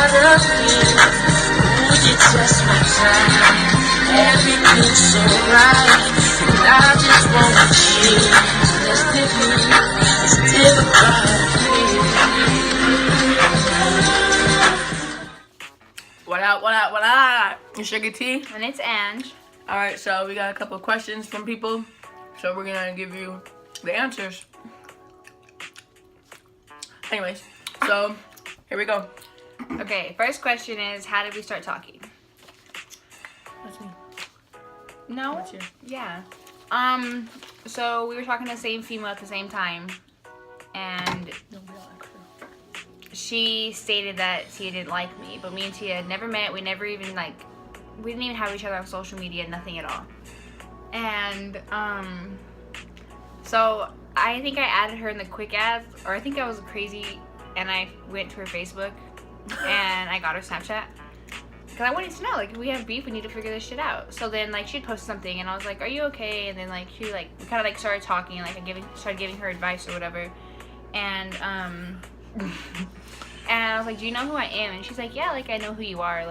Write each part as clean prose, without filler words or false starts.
out of me. Ooh, you just my time. Everything's so right. And I just wanna chill. Let's live a What up, what up, what up? It's Sugar T. And it's Ange. Alright, so we got a couple of questions from people. So we're gonna give you the answers. Anyways, so here we go. Okay, first question is, how did we start talking? That's me. No? That's you. Yeah. So we were talking to the same female at the same time. And she stated that Tia didn't like me. But me and Tia had never met. We never even, we didn't even have each other on social media. Nothing at all. And, so I think I added her in the quick ads. Or I think I was crazy and I went to her Facebook. And I got her Snapchat. Because I wanted to know, if we have beef, we need to figure this shit out. So then, she'd post something, and I was like, are you okay? And then, she, we kind of, started talking, and, I started giving her advice or whatever. And, and I was like, do you know who I am? And she's like, yeah, I know who you are.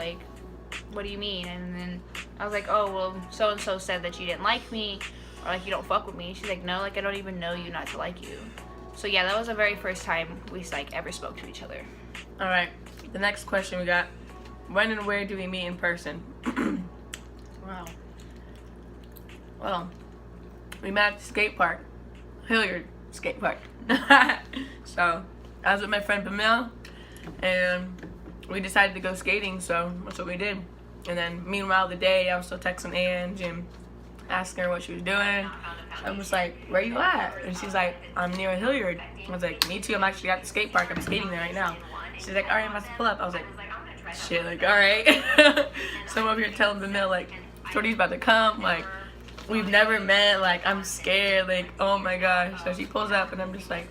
What do you mean? And then I was like, oh, well, so-and-so said that you didn't like me, or, you don't fuck with me. And she's like, no, I don't even know you not to like you. So, yeah, that was the very first time we, ever spoke to each other. All right, the next question we got. When and where do we meet in person? Wow. Well, we met at the skate park. Hilliard skate park. So, I was with my friend Pamela, and we decided to go skating, so that's what we did. And then, meanwhile, the day, I was still texting Ange and asking her what she was doing. I was like, where you at? And she's like, I'm near Hilliard. I was like, me too, I'm actually at the skate park. I'm skating there right now. She's like, alright, I'm about to pull up. I was like, shit, alright. So I'm over here telling Pamela, Shorty's about to come. We've never met. I'm scared. Oh my gosh. So she pulls up, and I'm just like,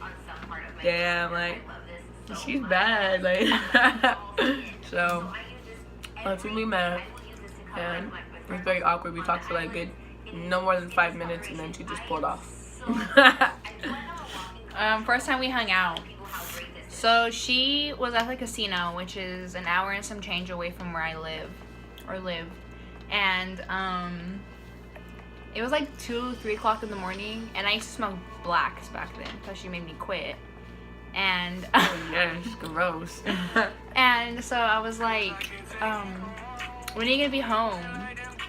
damn, she's bad. So that's when we met, and it was very awkward. We talked for good, no more than 5 minutes, and then she just pulled off. First time we hung out. So she was at the casino, which is an hour and some change away from where I live. And it was 2, 3 o'clock in the morning, and I used to smoke blacks back then, so she made me quit. And oh yes, gross. And so I was like, when are you gonna be home?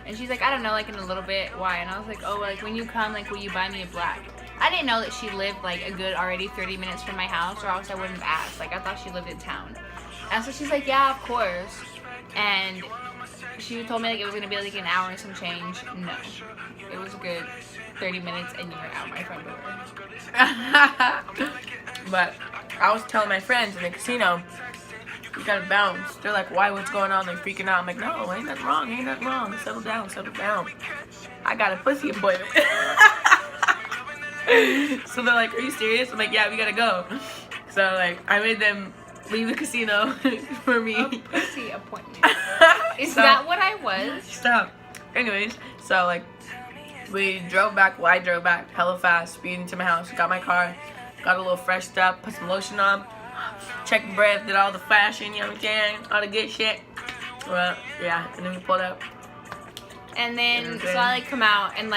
And she's like, I don't know, in a little bit. Why? And I was like, oh, when you come, will you buy me a black? I didn't know that she lived a good already 30 minutes from my house, or else I wouldn't have asked. I thought she lived in town. And so she's like, yeah, of course. And she told me it was gonna be an hour and some change. No, it was a good 30 minutes, and you were out my front door. But I was telling my friends in the casino, you gotta bounce. They're like, why? What's going on? They're freaking out. I'm like, no, ain't nothing wrong. Ain't nothing wrong. Settle down. Settle down. I got a pussy appointment. So they're like, are you serious? I'm like, yeah, we gotta go. So I made them leave the casino for me. A pussy appointment. Is that what I was? Stop. Anyways, so we drove back. Well, I drove back hella fast, speeding to my house. Got my car, got a little freshed up, put some lotion on, checked breath, did all the fashion, you know what I'm saying? All the good shit. Well, yeah, and then we pulled up. And then, so I come out, and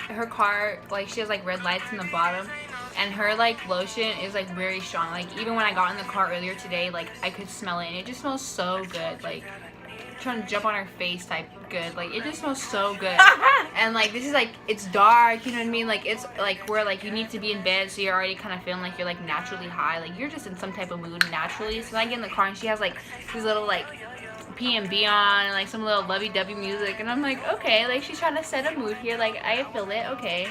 her car, she has red lights in the bottom, and her lotion is very strong. Even when I got in the car earlier today, I could smell it, and it just smells so good. Trying to jump on her face type good. It just smells so good. And this is it's dark, you know what I mean? It's where you need to be in bed, so you're already kind of feeling you're naturally high. You're just in some type of mood naturally. So I get in the car, and she has these little P&B on, and some little lovey-dovey music, and I'm like, okay, she's trying to set a mood here, I feel it, okay.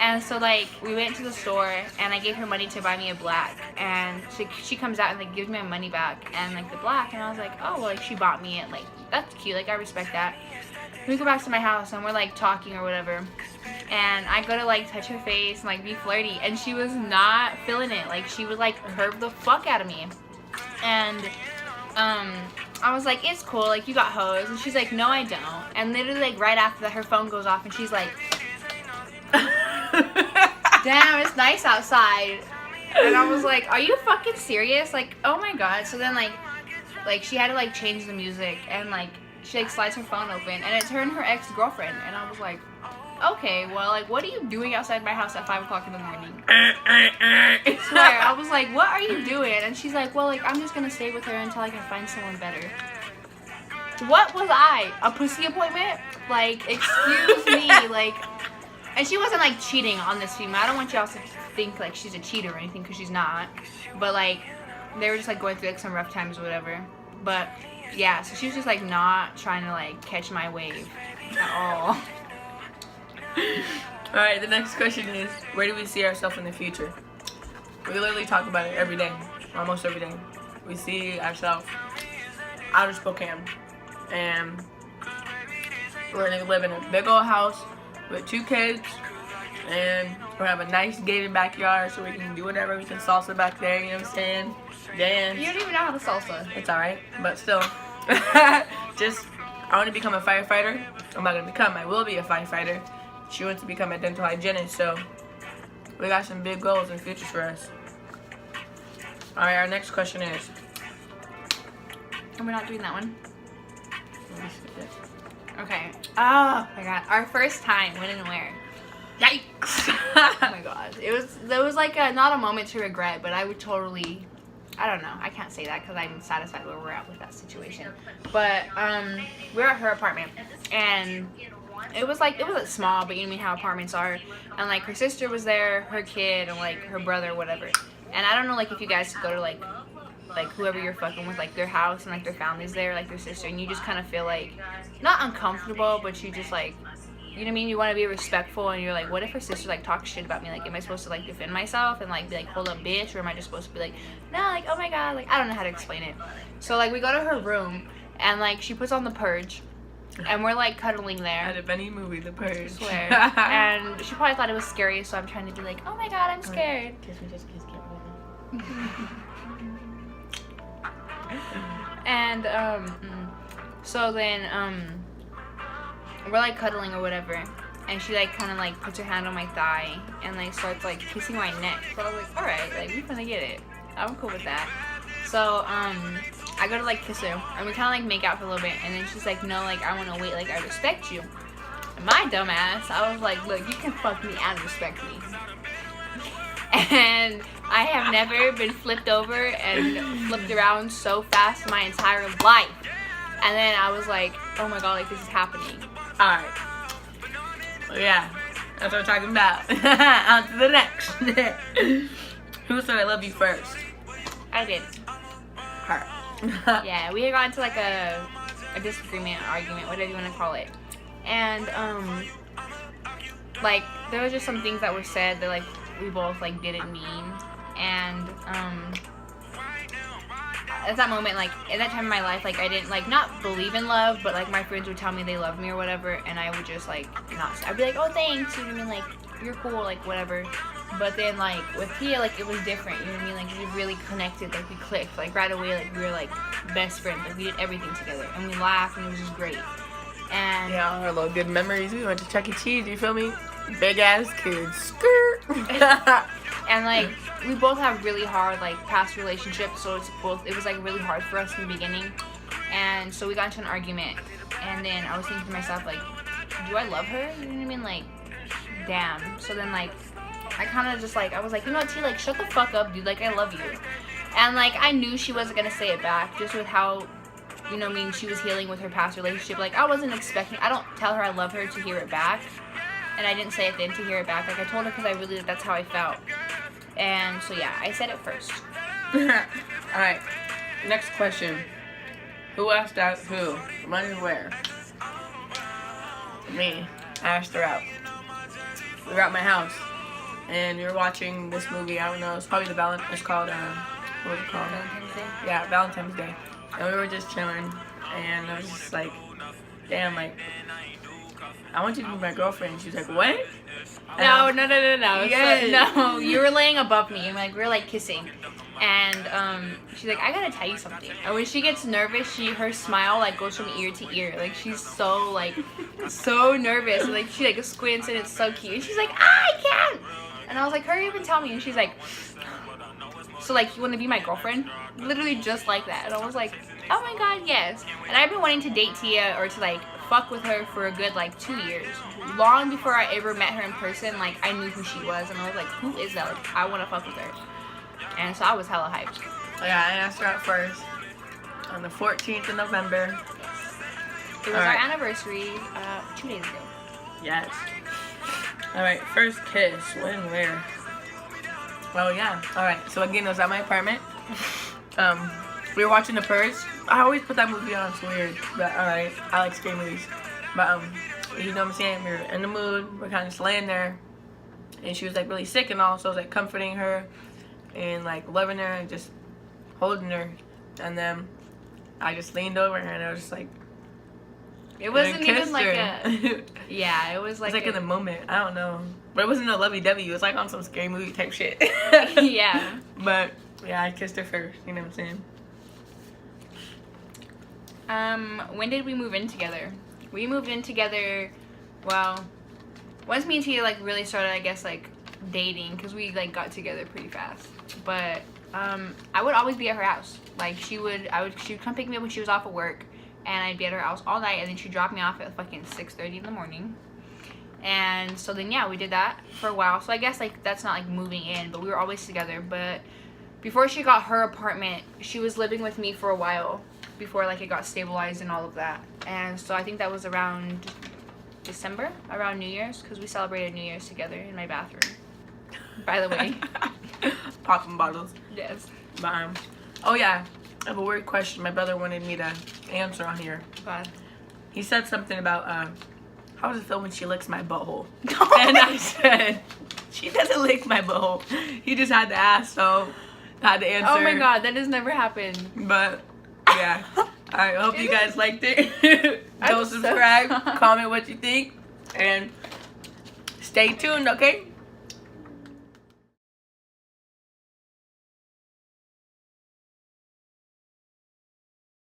And so we went to the store, and I gave her money to buy me a black, and she comes out and gives me my money back, and the black, and I was like, oh, well, she bought me it, that's cute, I respect that. We go back to my house, and we're talking or whatever, and I go to touch her face and be flirty, and she was not feeling it. She would curve the fuck out of me. And I was like, it's cool, you got hoes. And she's like, no, I don't. And literally right after that, her phone goes off, and she's like, damn, it's nice outside. And I was like, are you fucking serious? Oh my god. So then like she had to like change the music, and like she like slides her phone open, and it's her and her ex-girlfriend, and I was like, okay, well, like, what are you doing outside my house at 5 o'clock in the morning? I swear, I was like, what are you doing? And she's like, well, like, I'm just gonna stay with her until I can find someone better. What was I? A pussy appointment? Like, excuse me, like, and she wasn't like cheating on this female. I don't want y'all to think like she's a cheater or anything, because she's not. But like, they were just like going through like some rough times or whatever. But yeah, so she was just like not trying to like catch my wave at all. Alright, the next question is, where do we see ourselves in the future? We literally talk about it every day, almost every day. We see ourselves out of Spokane, and we're gonna live in a big old house with 2 kids, and we're gonna have a nice gated backyard so we can do whatever. We can salsa back there, you know what I'm saying? Dance. You don't even know how to salsa. It's alright, but still. Just, I want to become a firefighter. I'm not gonna become, I will be a firefighter. She wants to become a dental hygienist, so we got some big goals and futures for us. Alright, our next question is... And we're not doing that one? Okay. Oh my god. Our first time, when and where? Yikes! Oh my god. There was like not a moment to regret, but I would totally... I don't know. I can't say that because I'm satisfied where we're at with that situation. But we're at her apartment, and it wasn't small, but you know how apartments are. And like her sister was there, her kid, and like her brother, whatever. And I don't know like if you guys go to like whoever you're fucking with, like their house, and like their family's there, like their sister, and you just kind of feel like not uncomfortable, but you just like, you know what I mean? You want to be respectful, and you're like, what if her sister like talks shit about me? Like, am I supposed to like defend myself and like be like, hold up, bitch, or am I just supposed to be like, no, like, oh my god, like I don't know how to explain it. So like we go to her room, and like she puts on The Purge, and we're like cuddling there. Out of any movie, The Purge. I swear. And she probably thought it was scary, so I'm trying to be like, oh my god, I'm scared. Kiss me, just kiss, can't And so then we're like cuddling or whatever, and she like kind of like puts her hand on my thigh and like starts like kissing my neck. So I was like, all right, like we finna get it. I'm cool with that. So I go to like kiss her, and we kind of like make out for a little bit, and then she's like, no, like I want to wait, like I respect you. And my dumb ass, I was like, look, you can fuck me and respect me. And I have never been flipped over and flipped around so fast in my entire life. And then I was like, oh my god, like this is happening. Alright. Well, yeah, that's what we're talking about. On to the next. Who said I love you first? I did. Her. Yeah, we had gotten into like a disagreement, argument, whatever you want to call it. And like there was just some things that were said that like we both like didn't mean. And at that moment, like at that time in my life, like I didn't like not believe in love, but like my friends would tell me they love me or whatever, and I would just like not. I'd be like, oh thanks, you know what I mean, like you're cool, like whatever. But then like with Tia, like it was different, you know what I mean, like we really connected, like we clicked, like right away, like we were like best friends, like we did everything together, and we laughed, and it was just great. And yeah, our little good memories. We went to Chuck E. Cheese, you feel me? Big ass kids. Skirt. And like we both have really hard like past relationships, so it was like really hard for us in the beginning. And so we got into an argument, and then I was thinking to myself like, do I love her? You know what I mean? Like, damn. So then like I kind of just like, I was like, you know what, T, like shut the fuck up, dude, like I love you. And like I knew she wasn't gonna say it back, just with how, you know what I mean, she was healing with her past relationship. Like I wasn't expecting, I don't tell her I love her to hear it back, and I didn't say it then to hear it back. Like I told her because I really, that's how I felt. And so yeah, I said it first. Alright, next question. Who asked out who? When and where? Me. I asked her out. We were at my house, and we were watching this movie. I don't know, it's probably it's called, what was it called? Valentine's Day? Yeah, Valentine's Day. And we were just chilling, and I was just like, damn, like, I want you to be my girlfriend. She was like, what? No. Yes. So, no, you were laying above me, and like we were like kissing, and she's like, I gotta tell you something. And when she gets nervous, her smile like goes from ear to ear. Like she's so like so nervous. And, like she like squints, and it's so cute. And she's like, I can't. And I was like, hurry up and tell me. And she's like, so like you want to be my girlfriend? Literally just like that. And I was like, Oh my god, yes. And I've been wanting to date Tia or to like fuck with her for a good like 2 years. Long before I ever met her in person, like I knew who she was and I was like, who is that? Like I want to fuck with her. And so I was hella hyped. Yeah, I asked her out first on the 14th of November. It was our anniversary 2 days ago. Yes. Alright, first kiss. When, where? Oh yeah. Alright, so again, it was at my apartment. We were watching The Purge. I always put that movie on, it's weird. But alright, I like scary movies. But you know what I'm saying? We were in the mood, we're kind of just laying there. And she was like really sick and all, so I was like comforting her and like loving her and just holding her. And then I just leaned over her and I was just like, it wasn't even like her. a yeah, it was like in the moment. I don't know. But it wasn't a lovey-dovey. It was like on some scary movie type shit. Yeah. But yeah, I kissed her first. You know what I'm saying? When did we move in together? We moved in together, well, once me and Tia like really started, I guess, like dating, because we like got together pretty fast. But I would always be at her house. Like she would come pick me up when she was off of work, and I'd be at her house all night, and then she'd drop me off at fucking 6:30 in the morning. And so then yeah, we did that for a while. So I guess like that's not like moving in, but we were always together. But before she got her apartment, she was living with me for a while before like it got stabilized and all of that. And so I think that was around December, around New Year's, because we celebrated New Year's together in my bathroom. By the way. Popping bottles. Yes. But, oh yeah, I have a weird question my brother wanted me to answer on here. God. He said something about how does it feel when she licks my butthole? And I said, she doesn't lick my butthole. He just had to ask, so I had to answer. Oh my god, that has never happened. But yeah. Alright, I hope you guys liked it. Go subscribe, comment what you think, and stay tuned, okay?